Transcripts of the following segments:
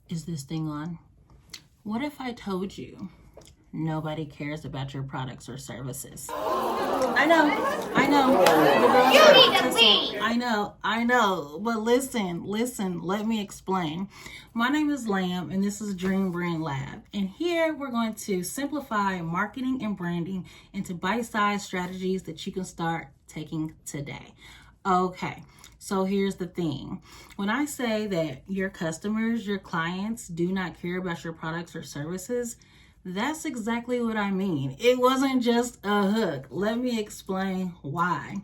Is this thing on? What if I told you nobody cares about your products or services? I know. You need to leave. I know. But listen, let me explain. My name is Lamb, and this is Dream Brand Lab. And here we're going to simplify marketing and branding into bite-sized strategies that you can start taking today. Okay, so here's the thing. When I say that your customers, your clients do not care about your products or services, that's exactly what I mean. It wasn't just a hook. Let me explain why.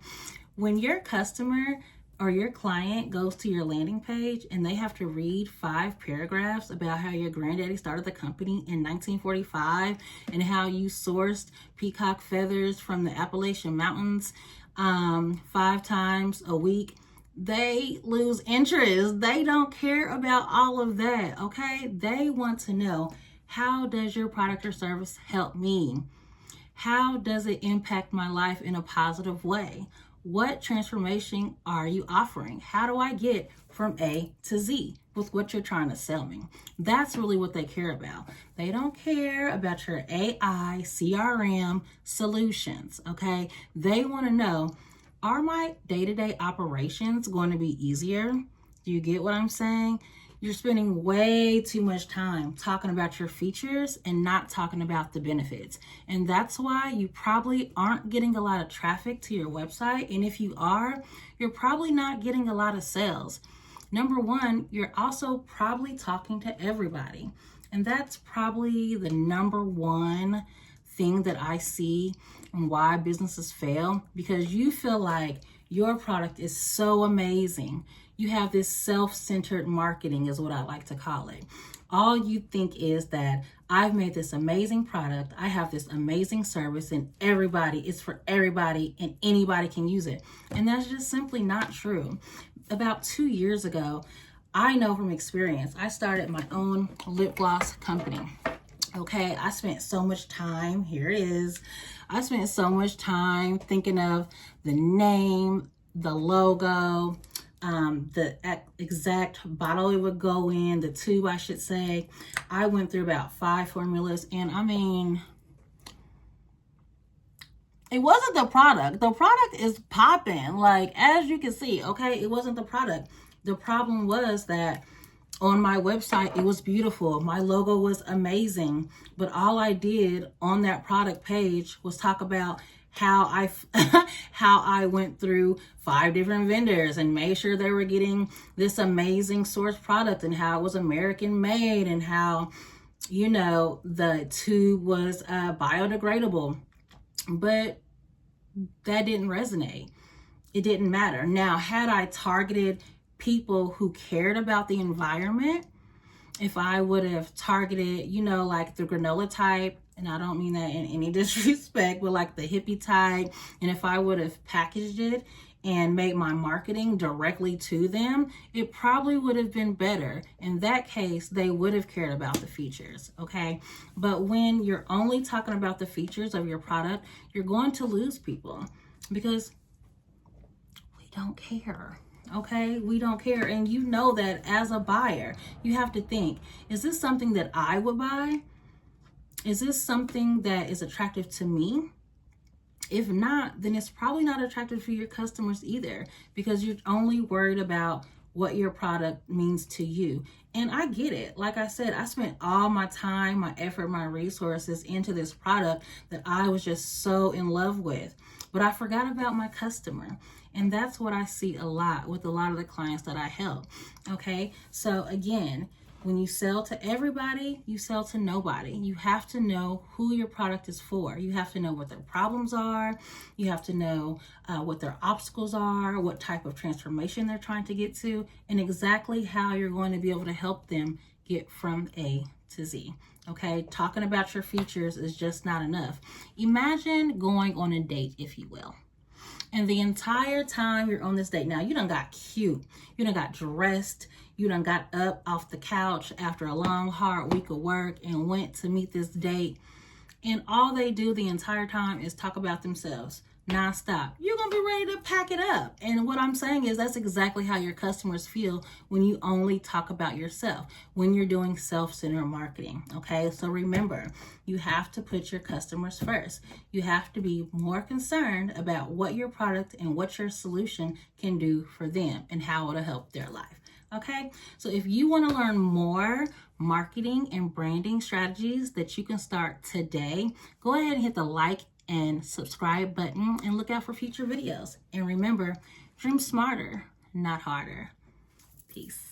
When your customer or your client goes to your landing page and they have to read 5 paragraphs about how your granddaddy started the company in 1945 and how you sourced peacock feathers from the Appalachian Mountains 5 times a week, they lose interest. They don't care about all of that, okay? They want to know, how does your product or service help me? How does it impact my life in a positive way? What transformation are you offering? How do I get from A to Z with what you're trying to sell me? That's really what they care about. They don't care about your AI, CRM solutions, okay? They want to know, are my day-to-day operations going to be easier? Do you get what I'm saying? You're spending way too much time talking about your features and not talking about the benefits. And that's why you probably aren't getting a lot of traffic to your website. And if you are, you're probably not getting a lot of sales. Number one, you're also probably talking to everybody. And that's probably the number one thing that I see and why businesses fail, because you feel like your product is so amazing. You have this self-centered marketing is what I like to call it. All you think is that I've made this amazing product, I have this amazing service, and it's for everybody and anybody can use it. And that's just simply not true. About 2 years ago, I know from experience, I started my own lip gloss company. Okay, I spent so much time, here it is. I spent so much time thinking of the name, the logo, the exact bottle it would go in, the tube, I should say. I went through about 5 formulas, and I mean, it wasn't the product. The product is popping, like, as you can see, okay? It wasn't the product. The problem was that on my website, it was beautiful. My logo was amazing. But all I did on that product page was talk about how I went through 5 different vendors and made sure they were getting this amazing source product, and how it was American made, and how, you know, the tube was biodegradable. But that didn't resonate. It didn't matter. Now, had I targeted people who cared about the environment, if I would have targeted, you know, like the granola type, and I don't mean that in any disrespect, but like the hippie type, and if I would have packaged it and made my marketing directly to them, it probably would have been better. In that case, they would have cared about the features, okay? But when you're only talking about the features of your product, you're going to lose people because we don't care. Okay, we don't care. And you know that as a buyer, you have to think, is this something that I would buy? Is this something that is attractive to me? If not, then it's probably not attractive for your customers either, because you're only worried about what your product means to you. And I get it. Like I said, I spent all my time, my effort, my resources into this product that I was just so in love with. But I forgot about my customer. And that's what I see a lot with a lot of the clients that I help. Okay, so again, when you sell to everybody, you sell to nobody. You have to know who your product is for. You have to know what their problems are. You have to know what their obstacles are, what type of transformation they're trying to get to, and exactly how you're going to be able to help them get from A to Z. Okay, talking about your features is just not enough. Imagine going on a date, if you will. And the entire time you're on this date, now you done got cute, you done got dressed, you done got up off the couch after a long, hard week of work and went to meet this date. And all they do the entire time is talk about themselves. nonstop, you're going to be ready to pack it up. And what I'm saying is that's exactly how your customers feel when you only talk about yourself, when you're doing self-centered marketing. Okay, so remember, you have to put your customers first. You have to be more concerned about what your product and what your solution can do for them and how it'll help their life. Okay, so if you want to learn more marketing and branding strategies that you can start today, go ahead and hit the like and subscribe button and look out for future videos. And remember, dream smarter, not harder. Peace.